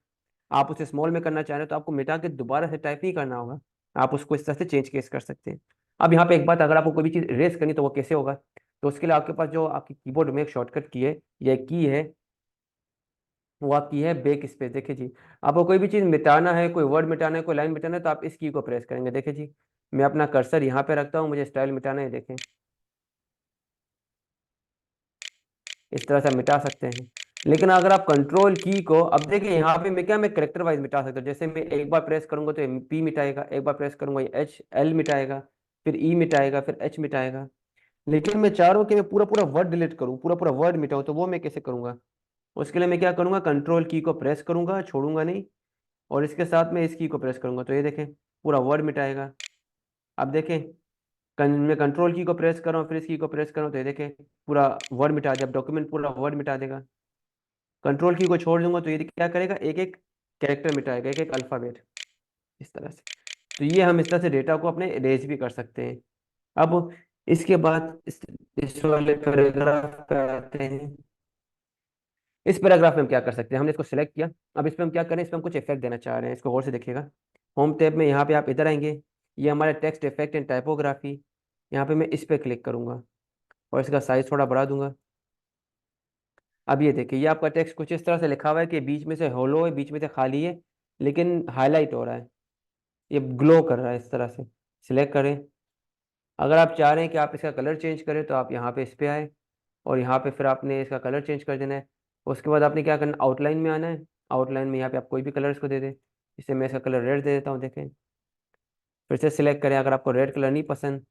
S1: आप उसे स्मॉल में करना चाह रहे हो, तो आपको मिटा के दोबारा से टाइप नहीं करना होगा, आप उसको इस तरह से चेंज केस कर सकते हैं। अब यहाँ पे एक बात, अगर आपको कोई भी चीज़ इरेज करनी तो वो कैसे होगा, तो उसके लिए आपके पास जो आपकी कीबोर्ड में एक शॉर्टकट की है या की है, वो आपकी है बैक स्पेस। देखिए जी, आपको कोई भी चीज़ मिटाना है, कोई वर्ड मिटाना है, कोई लाइन मिटाना है, तो आप इस की को प्रेस करेंगे। देखिए जी, मैं अपना कर्सर यहाँ पे रखता हूँ, मुझे स्टाइल मिटाना है, देखें इस तरह से आप मिटा सकते हैं। लेकिन अगर आप कंट्रोल की को, अब देखिए यहाँ पे मैं करेक्टर वाइज मिटा सकता हूँ। जैसे मैं एक बार प्रेस करूंगा तो पी मिटाएगा, एक बार प्रेस करूंगा ये एच एल मिटाएगा, फिर ई मिटाएगा, फिर एच मिटाएगा। लेकिन मैं चाह रहा हूँ कि मैं पूरा पूरा वर्ड डिलीट करूँ, पूरा पूरा वर्ड मिटाऊँ, तो वो मैं कैसे करूंगा? उसके लिए मैं क्या करूंगा, कंट्रोल की को प्रेस करूंगा, छोड़ूंगा नहीं, और इसके साथ में इस की को प्रेस करूंगा, तो ये देखें पूरा वर्ड मिटाएगा। अब देखें, मैं कंट्रोल की को प्रेस कर रहा हूँ, फिर इस की को प्रेस कर रहा हूँ, तो ये देखें पूरा वर्ड मिटा दिया। अब डॉक्यूमेंट पूरा वर्ड मिटा देगा। कंट्रोल की को छोड़ दूंगा तो ये क्या करेगा, एक एक कैरेक्टर मिटाएगा, एक एक अल्फाबेट, इस तरह से। तो ये हम इस तरह से डेटा को अपने इरेज भी कर सकते हैं। अब इसके बाद इस वाले पैराग्राफ पे आते हैं। इस पैराग्राफ में हम क्या कर सकते हैं, हमने इसको सिलेक्ट किया। अब इस पे हम क्या करें, इस पे हम कुछ इफेक्ट देना चाह रहे हैं, इसको गौर से देखिएगा। होम टैब में यहाँ पे आप इधर आएंगे, ये हमारा टेक्स्ट इफेक्ट एंड टाइपोग्राफी, यहाँ पे मैं इस पे क्लिक करूंगा और इसका साइज थोड़ा बढ़ा दूंगा। अब ये देखिए, ये आपका टेक्स्ट कुछ इस तरह से लिखा हुआ है कि बीच में से होलो है, बीच में से खाली है, लेकिन हाईलाइट हो रहा है, ये ग्लो कर रहा है इस तरह से। सिलेक्ट करें। अगर आप चाह रहे हैं कि आप इसका कलर चेंज करें तो आप यहाँ पे इस पे आए, और यहाँ पे फिर आपने इसका कलर चेंज कर देना है। उसके बाद आपने क्या करना, आउटलाइन में आना है। आउटलाइन में यहाँ पे आप कोई भी कलर इसको दे दें। इसे मैं इसका कलर रेड दे देता हूँ, देखें। फिर से सिलेक्ट करें, अगर आपको रेड कलर नहीं पसंद,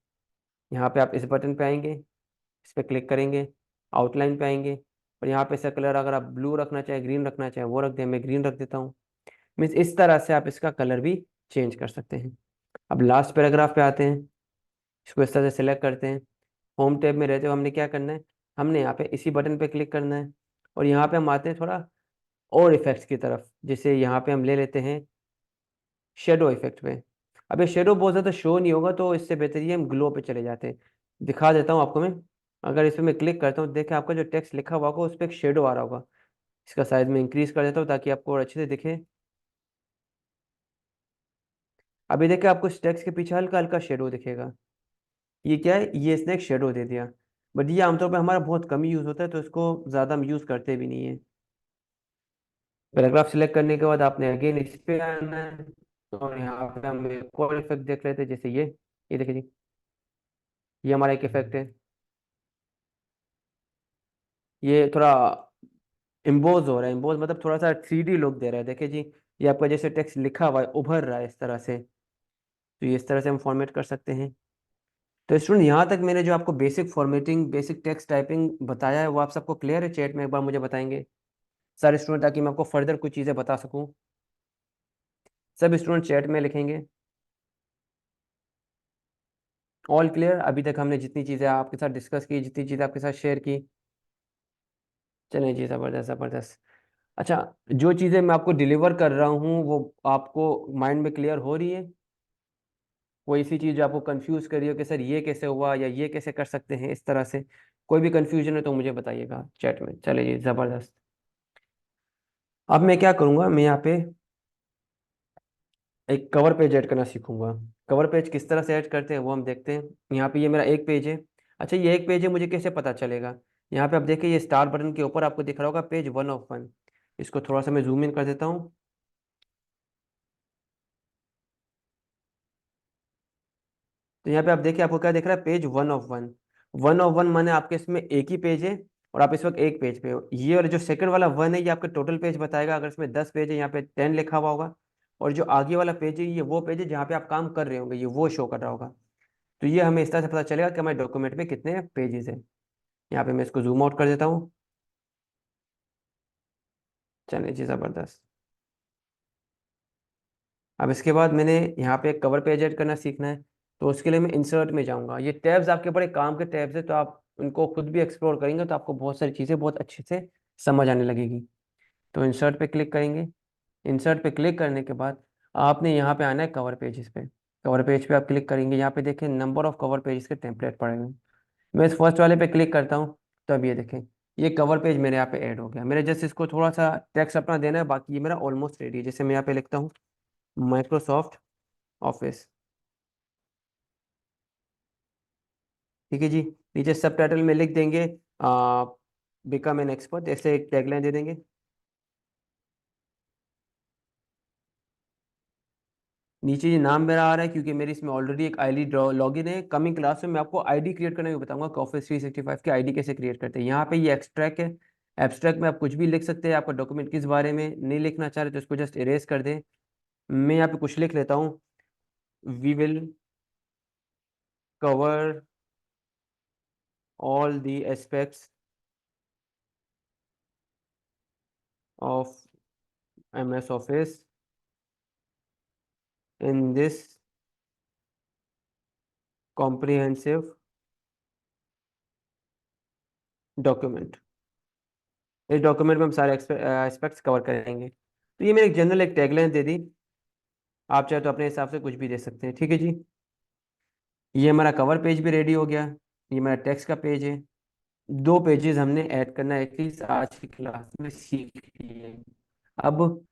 S1: यहाँ पे आप इस बटन पे आएंगे, इस पर क्लिक करेंगे, आउटलाइन पे आएंगे, और यहाँ पे इसका कलर अगर आप ब्लू रखना चाहें, ग्रीन रखना चाहें, वो रख दें। मैं ग्रीन रख देता हूँ। मीन्स इस तरह से आप इसका कलर भी चेंज कर सकते हैं। अब लास्ट पैराग्राफ पे आते हैं, इसको इस तरह से सिलेक्ट करते हैं। होम टैब में रहते हुए हमने क्या करना है, हमने यहाँ पे इसी बटन पे क्लिक करना है, और यहाँ पे हम आते हैं थोड़ा और इफेक्ट्स की तरफ। जैसे यहाँ पे हम ले लेते हैं शेडो इफेक्ट पे। अब ये शेडो बहुत ज़्यादा शो नहीं होगा, तो इससे बेहतर ये हम ग्लो पे चले जाते हैं। दिखा देता हूँ आपको मैं। अगर इस पे मैं क्लिक करता हूँ, देखें आपका जो टेक्स्ट लिखा हुआ होगा उस पर एक शेडो आ रहा होगा। इसका साइज में इंक्रीज कर देता हूँ ताकि आपको और अच्छे से दिखे। अभी देखिए, आपको इस टेक्स्ट के पीछे हल्का हल्का शेडो दिखेगा। ये क्या है, ये इसने एक शेडो दे दिया। बट ये आमतौर पर हमारा बहुत कम यूज़ होता है, तो इसको ज़्यादा हम यूज़ करते भी नहीं है। पैराग्राफ सिलेक्ट करने के बाद आपने अगेन इस पे आना है, और यहाँ पे हम एक और इफेक्ट देख लेते हैं, जैसे ये देखिए जी, ये हमारा एक इफेक्ट है। ये थोड़ा इम्बोज हो रहा है, इम्बोज मतलब थोड़ा सा 3D लुक दे रहा है। देखिए जी, ये आपका जैसे टेक्स्ट लिखा हुआ है उभर रहा है इस तरह से। तो ये इस तरह से हम फॉर्मेट कर सकते हैं। तो स्टूडेंट, यहाँ तक मैंने जो आपको basic formatting, basic text typing बताया है, वो आप सबको क्लियर है? चैट में एक बार मुझे बताएंगे सारे स्टूडेंट, ताकि मैं आपको फर्दर कुछ चीज़ें बता सकूँ। सब स्टूडेंट चैट में लिखेंगे ऑल क्लियर। अभी तक हमने जितनी चीज़ें आपके साथ डिस्कस की, जितनी चीज़ें आपके साथ शेयर की, चलें जी, ज़बरदस्त ज़बरदस्त। अच्छा, जो चीज़ें मैं आपको डिलीवर कर रहा हूँ वो आपको माइंड में क्लियर हो रही है? कोई ऐसी चीज़ जो आपको कंफ्यूज कर रही हो कि सर ये कैसे हुआ, या ये कैसे कर सकते हैं, इस तरह से कोई भी कंफ्यूजन है तो मुझे बताइएगा चैट में। चलिए जी, ज़बरदस्त। अब मैं क्या करूँगा, मैं यहाँ पे एक कवर पेज ऐड करना सीखूंगा। कवर पेज किस तरह से ऐड करते हैं वो हम देखते हैं। यहाँ पे ये मेरा एक पेज है। अच्छा, ये एक पेज है, मुझे कैसे पता चलेगा? यहाँ पे आप देखिए, ये स्टार बटन के ऊपर आपको दिख रहा होगा पेज 1 ऑफ 1। इसको थोड़ा सा मैं जूम इन कर देता हूँ। तो यहाँ पे आप देखिए, आपको क्या दिख रहा है, पेज 1 ऑफ 1। 1 ऑफ 1 माने आपके इसमें एक ही पेज है, और आप इस वक्त एक पेज पे हो। ये और जो सेकंड वाला 1 है, ये आपका टोटल पेज बताएगा। अगर इसमें 10 पेज है, यहाँ पे 10 लिखा हुआ होगा। और जो आगे वाला पेज है, ये वो पेज है जहाँ पे आप काम कर रहे होंगे, ये वो शो कर रहा होगा। तो ये हमें इस तरह से पता चलेगा कि हमारे डॉक्यूमेंट में कितने पेजेस हैं। यहाँ पे मैं इसको जूम आउट कर देता हूँ। चलिए जी, ज़बरदस्त। अब इसके बाद मैंने यहाँ पे एक कवर पेज ऐड करना सीखना है। तो उसके लिए मैं इंसर्ट में जाऊँगा। ये टैब्स आपके बड़े काम के टैब्स है, तो आप उनको खुद भी एक्सप्लोर करेंगे तो आपको बहुत सारी चीज़ें बहुत अच्छे से समझ आने लगेगी। तो इंसर्ट पे क्लिक करेंगे। इंसर्ट पे क्लिक करने के बाद आपने यहाँ पे आना है कवर पेजेस पे। कवर पेज पे आप क्लिक करेंगे, यहाँ पे देखें नंबर ऑफ कवर पेज के टेम्पलेट पड़े हुए हैं। मैं इस फर्स्ट वाले पे क्लिक करता हूँ, तो अब ये देखें, ये कवर पेज मेरे यहाँ पे ऐड हो गया। मेरे जस्ट इसको थोड़ा सा टेक्स्ट अपना देना है, बाकी ये मेरा ऑलमोस्ट रेडी है। जैसे मैं यहाँ पे लिखता हूँ माइक्रोसॉफ्ट ऑफिस, ठीक है जी। नीचे सब टाइटल में लिख देंगे बिकम एन एक्सपर्ट, ऐसे एक टैगलाइन दे देंगे। नीचे ये नाम मेरा आ रहा है क्योंकि मेरी इसमें ऑलरेडी एक आईडी लॉगिन है। कमिंग क्लास में मैं आपको आईडी क्रिएट करना भी बताऊंगा कि ऑफिस 365 की आईडी कैसे क्रिएट करते हैं। यहाँ पे ये एक्सट्रैक्ट है, एब्स्ट्रैक्ट में आप कुछ भी लिख सकते हैं। आपका डॉक्यूमेंट किस बारे में नहीं लिखना चाह रहे तो इसको जस्ट इरेज कर दें। मैं यहाँ पे कुछ लिख लेता हूँ, we will cover all the aspects of MS office in this comprehensive document. इस डॉक्यूमेंट में हम सारे एस्पेक्ट्स कवर करेंगे। तो ये मैंने एक जनरल एक टैगलाइन दे दी। आप चाहे तो अपने हिसाब से कुछ भी दे सकते हैं, ठीक है जी। ये हमारा कवर पेज भी रेडी हो गया। ये हमारा टेक्स्ट का पेज है। दो पेजेस हमने ऐड करना है, एटलीस्ट आज की क्लास में सीख लिए। अब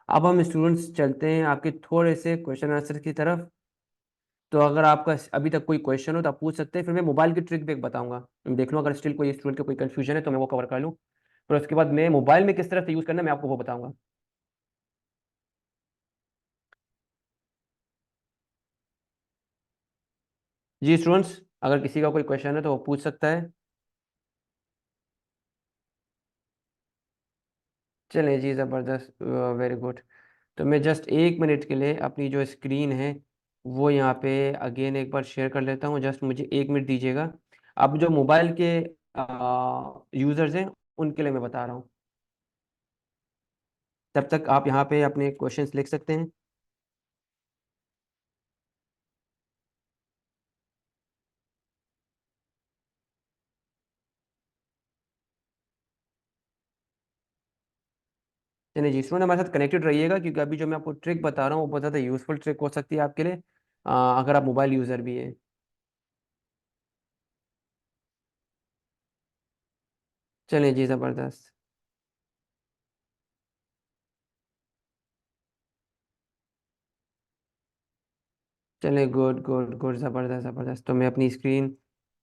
S1: अब हम स्टूडेंट्स चलते हैं आपके थोड़े से क्वेश्चन आंसर की तरफ। तो अगर आपका अभी तक कोई क्वेश्चन हो तो आप पूछ सकते हैं, फिर मैं मोबाइल की ट्रिक भी एक बताऊंगा। मैं देख लूँ अगर स्टिल कोई स्टूडेंट का कोई कंफ्यूजन है तो मैं वो कवर कर लूँ। फिर उसके बाद मैं मोबाइल में किस तरह से यूज़ करना है मैं आपको वो बताऊंगा। जी स्टूडेंट्स, अगर किसी का कोई क्वेश्चन है तो वो पूछ सकता है। चलें जी, ज़बरदस्त, वेरी गुड। तो मैं जस्ट 1 मिनट के लिए अपनी जो स्क्रीन है वो यहाँ पे अगेन एक बार शेयर कर लेता हूँ। जस्ट मुझे 1 मिनट दीजिएगा। अब जो मोबाइल के यूज़र्स हैं उनके लिए मैं बता रहा हूँ, तब तक आप यहाँ पे अपने क्वेश्चंस लिख सकते हैं। चलिए जी स्टूडेंट, हमारे साथ कनेक्टेड रहिएगा क्योंकि अभी जो मैं आपको ट्रिक बता रहा हूँ वो बहुत ज़्यादा यूज़फुल ट्रिक हो सकती है आपके लिए, अगर आप मोबाइल यूज़र भी हैं। चलिए जी, ज़बरदस्त। चलिए, गुड गुड गुड, ज़बरदस्त ज़बरदस्त। तो मैं अपनी स्क्रीन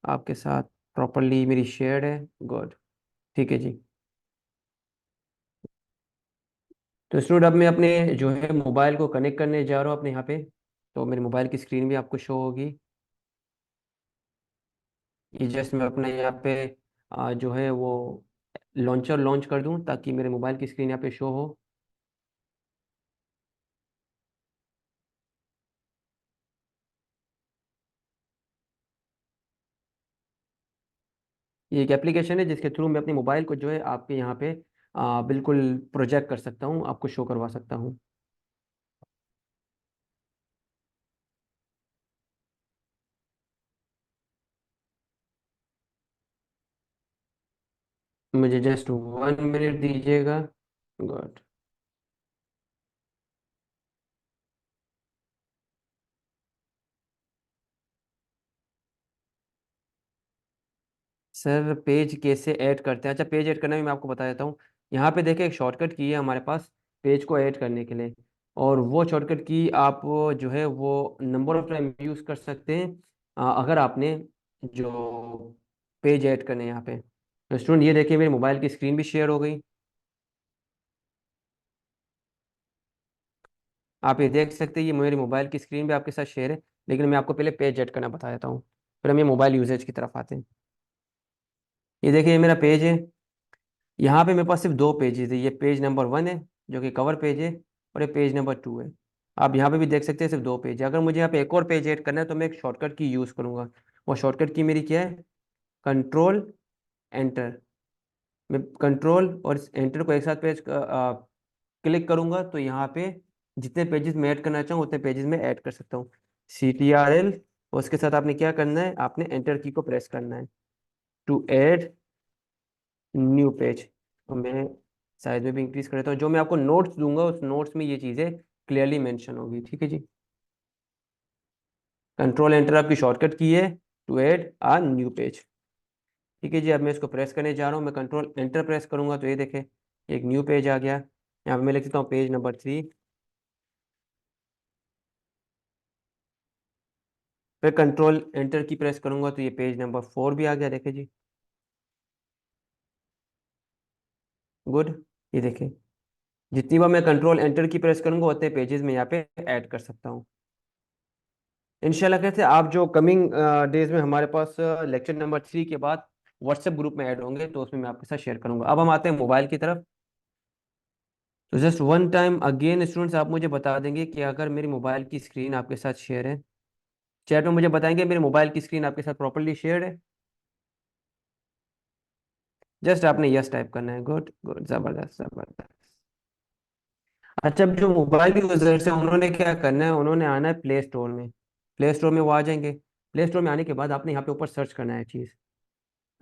S1: आपके साथ प्रॉपरली मेरी शेयर्ड है। गुड, ठीक है जी। तो स्टूडेंट अब मैं अपने जो है मोबाइल को कनेक्ट करने जा रहा हूँ अपने यहाँ पे। तो मेरे मोबाइल की स्क्रीन भी आपको शो होगी। ये जस्ट मैं अपने यहाँ पे जो है वो लॉन्चर लॉन्च कर दूँ ताकि मेरे मोबाइल की स्क्रीन यहाँ पे शो हो। ये एक एप्लीकेशन है जिसके थ्रू मैं अपने मोबाइल को जो है आपके यहाँ पे बिल्कुल प्रोजेक्ट कर सकता हूँ, आपको शो करवा सकता हूँ। मुझे जस्ट 1 मिनट दीजिएगा। गुड। सर पेज कैसे ऐड करते हैं? अच्छा, पेज ऐड करना भी मैं आपको बता देता हूँ। यहाँ पे देखिए एक शॉर्टकट की है हमारे पास पेज को ऐड करने के लिए। और वो शॉर्टकट की आप जो है वो नंबर ऑफ टाइम यूज़ कर सकते हैं अगर आपने जो पेज ऐड करने हैं यहाँ पे। तो स्टूडेंट ये देखिए मेरे मोबाइल की स्क्रीन भी शेयर हो गई। आप ये देख सकते हैं, ये मेरी मोबाइल की स्क्रीन भी आपके साथ शेयर है। लेकिन मैं आपको पहले पेज ऐड करना बता देता हूँ, फिर हम ये मोबाइल यूजेज की तरफ आते हैं। ये देखिए ये मेरा पेज है। यहाँ पे मेरे पास सिर्फ दो पेजेस है, ये पेज नंबर 1 है जो कि कवर पेज है, और ये पेज नंबर 2 है। आप यहाँ पे भी देख सकते हैं सिर्फ दो पेज है। अगर मुझे यहाँ पे एक और पेज ऐड करना है तो मैं एक शॉर्टकट की यूज़ करूँगा। वो शॉर्टकट की मेरी क्या है? Control enter. मैं कंट्रोल और एंटर को एक साथ पेज क्लिक करूँगा तो यहाँ पे जितने पेजेस मैं ऐड करना चाहूँ उतने पेजेस में ऐड कर सकता हूँ। CTRL, उसके साथ आपने क्या करना है, आपने एंटर की को प्रेस करना है टू ऐड न्यू पेज। तो मैं साइज में भी इंक्रीज कर देता हूँ। जो मैं आपको नोट्स दूंगा उस नोट्स में ये चीज़ें क्लियरली मेंशन होगी, ठीक है जी। कंट्रोल एंटर आपकी शॉर्टकट की है to add a new page. ठीक है जी, अब मैं इसको प्रेस करने जा रहा हूँ। मैं कंट्रोल एंटर प्रेस करूंगा तो ये देखें एक न्यू पेज आ गया। यहाँ पे मैं लिख देता हूँ पेज नंबर 3। फिर कंट्रोल एंटर की प्रेस करूंगा तो ये पेज नंबर 4 भी आ गया, देखे जी। गुड। ये देखें जितनी बार मैं कंट्रोल एंटर की प्रेस करूंगा उतने पेजेस में यहाँ पे ऐड कर सकता हूँ। इंशाल्लाह कहते हैं आप जो कमिंग डेज में हमारे पास लेक्चर नंबर 3 के बाद व्हाट्सएप ग्रुप में ऐड होंगे तो उसमें मैं आपके साथ शेयर करूंगा। अब हम आते हैं मोबाइल की तरफ। तो just one time again students आप मुझे बता देंगे कि अगर मेरी मोबाइल की स्क्रीन आपके साथ शेयर है। चैट में मुझे बताएंगे मेरे मोबाइल की स्क्रीन आपके साथ प्रॉपर्ली शेयर है। जस्ट आपने यस टाइप करना है। गुड गुड, जबरदस्त जबरदस्त। अच्छा, अब जो मोबाइल यूजर्स हैं उन्होंने क्या करना है, उन्होंने आना है प्ले स्टोर में। प्ले स्टोर में वो आ जाएंगे। प्ले स्टोर में आने के बाद आपने यहाँ पे ऊपर सर्च करना है चीज़।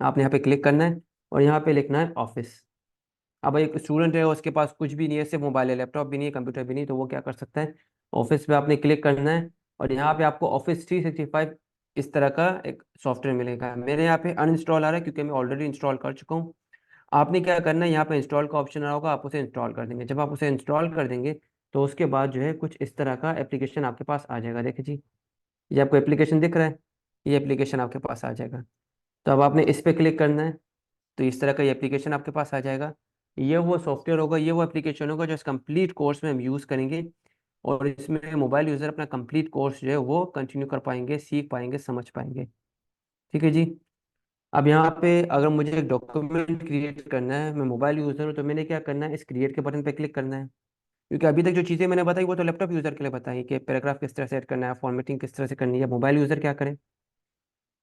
S1: आपने यहाँ पे क्लिक करना है और यहाँ पे लिखना है ऑफिस। अब एक स्टूडेंट है उसके पास कुछ भी नहीं है, सिर्फ मोबाइल है, लैपटॉप भी नहीं है, कंप्यूटर भी नहीं, तो वो क्या कर सकता है, ऑफिस पे आपने क्लिक करना है और यहाँ पे आपको ऑफिस 365 इस तरह का एक सॉफ्टवेयर मिलेगा। मेरे यहाँ पे अनइंस्टॉल आ रहा है क्योंकि मैं ऑलरेडी इंस्टॉल कर चुका हूँ। आपने क्या करना है, यहाँ पे इंस्टॉल का ऑप्शन आ रहा होगा, आप उसे इंस्टॉल कर देंगे। जब आप उसे इंस्टॉल कर देंगे तो उसके बाद जो है कुछ इस तरह का एप्लीकेशन आपके पास आ जाएगा। देखिए जी, ये आपको एप्लीकेशन दिख रहा है, ये एप्लीकेशन आपके पास आ जाएगा। तो अब आपने इस पे क्लिक करना है तो इस तरह का ये एप्लीकेशन आपके पास आ जाएगा। ये वो सॉफ्टवेयर होगा, ये वो एप्लीकेशन होगा जो इस कंप्लीट कोर्स में हम यूज़ करेंगे और इसमें मोबाइल यूज़र अपना कंप्लीट कोर्स जो है वो कंटिन्यू कर पाएंगे, सीख पाएंगे, समझ पाएंगे। ठीक है जी। अब यहाँ पे अगर मुझे एक डॉक्यूमेंट क्रिएट करना है, मैं मोबाइल यूज़र हूँ, तो मैंने क्या करना है, इस क्रिएट के बटन पे क्लिक करना है। क्योंकि अभी तक जो चीज़ें मैंने बताई वो तो लैपटॉप यूज़र के लिए बताई कि पैराग्राफ किस तरह से ऐड करना है, फॉर्मेटिंग किस तरह से करनी है, मोबाइल यूज़र क्या करें।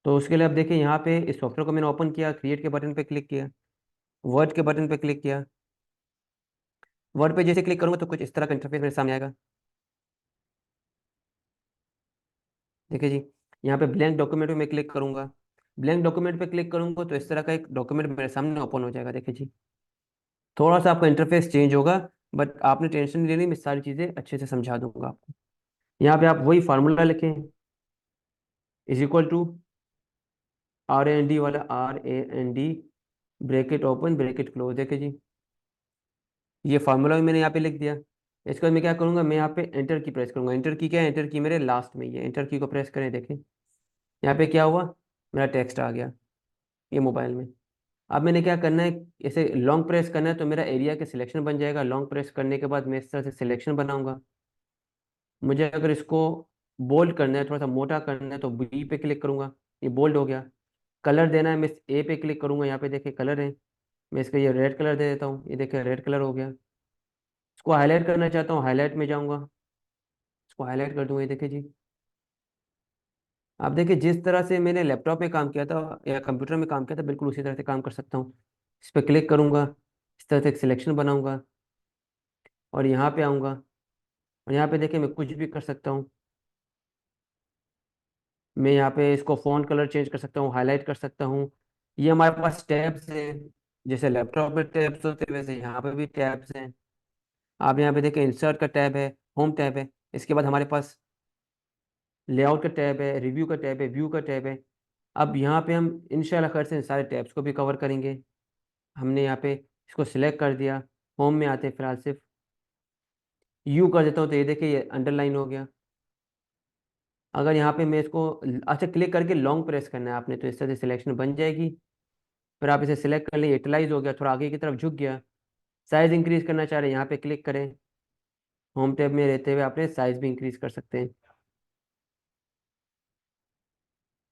S1: तो उसके लिए अब देखिए यहाँ पे इस सॉफ्टवेयर को मैंने ओपन किया, क्रिएट के बटन पे क्लिक किया, वर्ड के बटन पे क्लिक किया। वर्ड पे जैसे क्लिक करूंगा तो कुछ इस तरह का इंटरफेस मेरे सामने आएगा। देखिए जी, यहाँ पे ब्लैंक डॉक्यूमेंट पे मैं क्लिक करूंगा। ब्लैंक डॉक्यूमेंट पे क्लिक करूंगा तो इस तरह का एक डॉक्यूमेंट मेरे सामने ओपन हो जाएगा। देखिए जी, थोड़ा सा आपका इंटरफेस चेंज होगा बट आपने टेंशन नहीं लेनी, मैं सारी चीज़ें अच्छे से समझा दूंगा आपको। यहाँ पे आप वही फार्मूला लिखें, इज इक्वल टू RAND वाला RAND, bracket open bracket close. देखिए जी, ये फार्मूला भी मैंने यहाँ पे लिख दिया। इसके बाद मैं क्या करूंगा, मैं यहाँ पे एंटर की प्रेस करूंगा। एंटर की क्या है, एंटर की मेरे लास्ट में ही है, एंटर की को प्रेस करें। देखें यहाँ पे क्या हुआ, मेरा टेक्स्ट आ गया ये मोबाइल में। अब मैंने क्या करना है, इसे लॉन्ग प्रेस करना है तो मेरा एरिया के सिलेक्शन बन जाएगा। लॉन्ग प्रेस करने के बाद मैं इस तरह से सिलेक्शन बनाऊंगा। मुझे अगर इसको बोल्ड करना है, थोड़ा सा मोटा करना है, तो बी पे क्लिक करूंगा, ये बोल्ड हो गया। कलर देना है, मैं ए पे क्लिक करूंगा, यहाँ पे देखिए कलर है, मैं इसका ये रेड कलर दे देता हूँ। ये देखिए रेड कलर हो गया। इसको हाईलाइट करना चाहता हूँ, हाईलाइट में जाऊंगा, इसको हाईलाइट कर दूंगा। ये देखिए जी, आप देखिए जिस तरह से मैंने लैपटॉप में काम किया था या कंप्यूटर में काम किया था बिल्कुल उसी तरह से काम कर सकता हूँ। इस पर क्लिक करूंगा, इस तरह से एक सिलेक्शन बनाऊंगा और यहाँ पे आऊंगा और यहाँ पे देखिए मैं कुछ भी कर सकता हूँ। मैं यहाँ पे इसको फ़ॉन्ट कलर चेंज कर सकता हूँ, हाईलाइट कर सकता हूँ। ये हमारे पास टैब्स हैं, जैसे लैपटॉप में टैब्स होते हैं वैसे यहाँ पे भी टैब्स हैं। आप यहाँ पे देखिए इंसर्ट का टैब है, होम टैब है, इसके बाद हमारे पास लेआउट का टैब है, रिव्यू का टैब है, व्यू का टैब है। अब यहाँ पे हम इंशाल्लाह खैर से इन सारे टैब्स को भी कवर करेंगे। हमने यहाँ पे इसको सिलेक्ट कर दिया। होम में आते हैं फिलहाल सिर्फ यू कर देता हूँ तो ये देखिए ये अंडरलाइन हो गया। अगर यहाँ पे मैं इसको अच्छा क्लिक करके लॉन्ग प्रेस करना है आपने तो इस तरह से सिलेक्शन बन जाएगी। फिर आप इसे सिलेक्ट कर लें, इटलाइज हो गया, थोड़ा आगे की तरफ झुक गया। साइज इंक्रीज करना चाह रहे हैं, यहाँ पे क्लिक करें। होम टैब में रहते हुए आपने साइज भी इंक्रीज कर सकते हैं।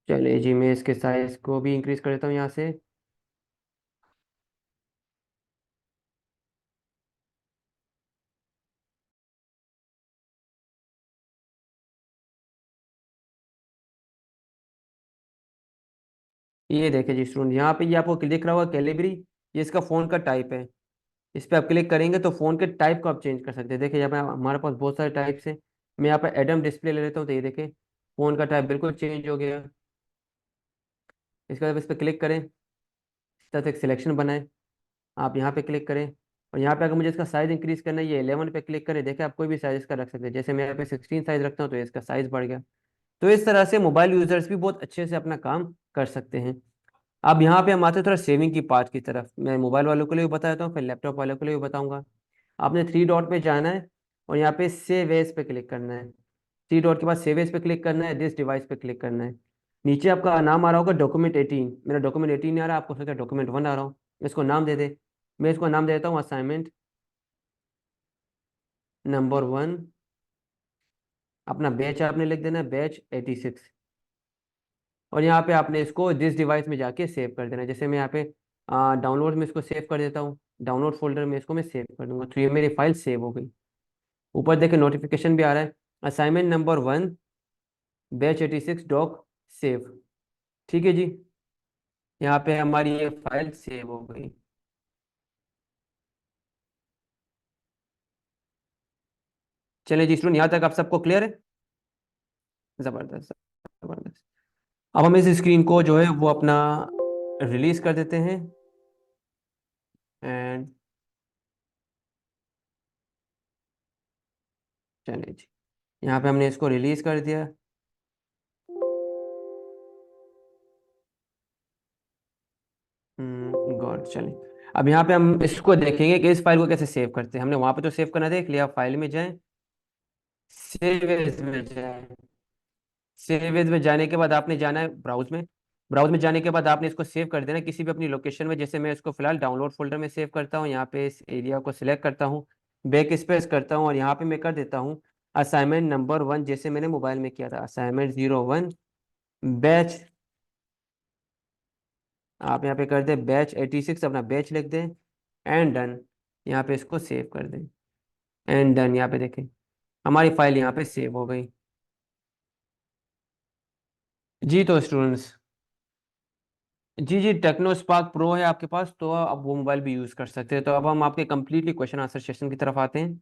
S1: चलिए जी, मैं इसके साइज को भी इंक्रीज कर देता हूँ यहाँ से। ये देखिए जी स्टूडेंट, यहाँ पे ये आपको दिख रहा होगा कैलिबरी, ये इसका फ़ोन का टाइप है। इस पर आप क्लिक करेंगे तो फ़ोन के टाइप को आप चेंज कर सकते हैं। देखिए यहाँ पे हमारे पास बहुत सारे टाइप्स हैं। मैं यहाँ पे एडम डिस्प्ले ले लेता हूँ तो ये देखिए फ़ोन का टाइप बिल्कुल चेंज हो गया। इसके बाद इस पर क्लिक करें, इस तरह से एक सिलेक्शन बनाए, आप यहाँ पे क्लिक करें और यहाँ पे अगर मुझे इसका साइज़ इंक्रीज करना है, ये 11 पे क्लिक करें। देखिए आप कोई भी साइज़ इसका रख सकते हैं, जैसे मैं यहाँ पे 16 साइज़ रखता हूँ तो इसका साइज़ बढ़ गया। तो इस तरह से मोबाइल यूजर्स भी बहुत अच्छे से अपना काम कर सकते हैं। अब यहाँ पे हम आते हैं थोड़ा सेविंग की पार्ट की तरफ। मैं मोबाइल वालों के लिए भी बता देता हूँ, फिर लैपटॉप वालों के लिए भी बताऊंगा। आपने थ्री डॉट पे जाना है और यहाँ पे सेव एज पे क्लिक करना है। थ्री डॉट के बाद सेव एज पे क्लिक करना है, दिस डिवाइस पे क्लिक करना है। नीचे आपका नाम आ रहा होगा डॉक्यूमेंट 18, मेरा डॉक्यूमेंट 18 नहीं आ रहा, आपको सोचा डॉक्यूमेंट 1 आ रहा हूँ, इसको नाम दे दे। मैं इसको नाम देता हूँ असाइनमेंट नंबर 1। अपना बैच आपने लिख देना है, बैच 86। और यहाँ पे आपने इसको दिस डिवाइस में जाके सेव कर देना है। जैसे मैं यहाँ पे डाउनलोड में इसको सेव कर देता हूँ, डाउनलोड फोल्डर में इसको मैं सेव कर दूंगा, तो ये मेरी फाइल सेव हो गई। ऊपर देखे नोटिफिकेशन भी आ रहा है, assignment number 1 batch 86 doc save. ठीक है जी, यहाँ पे हमारी ये फाइल सेव हो गई। चलिए जी स्टूडेंट, यहाँ तक आप सबको क्लियर है? जबरदस्त, जबरदस्त। अब हम इस स्क्रीन को जो है वो अपना रिलीज कर देते हैं। एंड चलिए जी, यहाँ पे हमने इसको रिलीज कर दिया। गॉड, चलिए अब यहाँ पे हम इसको देखेंगे कि इस फाइल को कैसे सेव करते हैं। हमने वहां पे तो सेव करना देख लिया, फाइल में जाएं, सेव एज में जाएं। सेव एज में जाने के बाद आपने जाना है ब्राउज में। ब्राउज में जाने के बाद आपने इसको सेव कर देना किसी भी अपनी लोकेशन में। जैसे मैं इसको फिलहाल डाउनलोड फोल्डर में सेव करता हूँ, यहाँ पे इस एरिया को सिलेक्ट करता हूँ, बैक स्पेस करता हूँ और यहाँ पे मैं कर देता हूँ असाइनमेंट नंबर 1, जैसे मैंने मोबाइल में किया था, असाइनमेंट 01 बैच। आप यहाँ पे कर दें बैच 86, अपना बैच लिख दें, एंड डन। यहाँ पे इसको सेव कर दें, एंड डन। यहाँ पे देखें हमारी फाइल यहाँ पे सेव हो गई। जी तो स्टूडेंट्स, जी जी टेक्नो स्पार्क प्रो है आपके पास, तो आप वो मोबाइल भी यूज़ कर सकते हैं। तो अब हम आपके कंप्लीटली क्वेश्चन आंसर सेशन की तरफ आते हैं।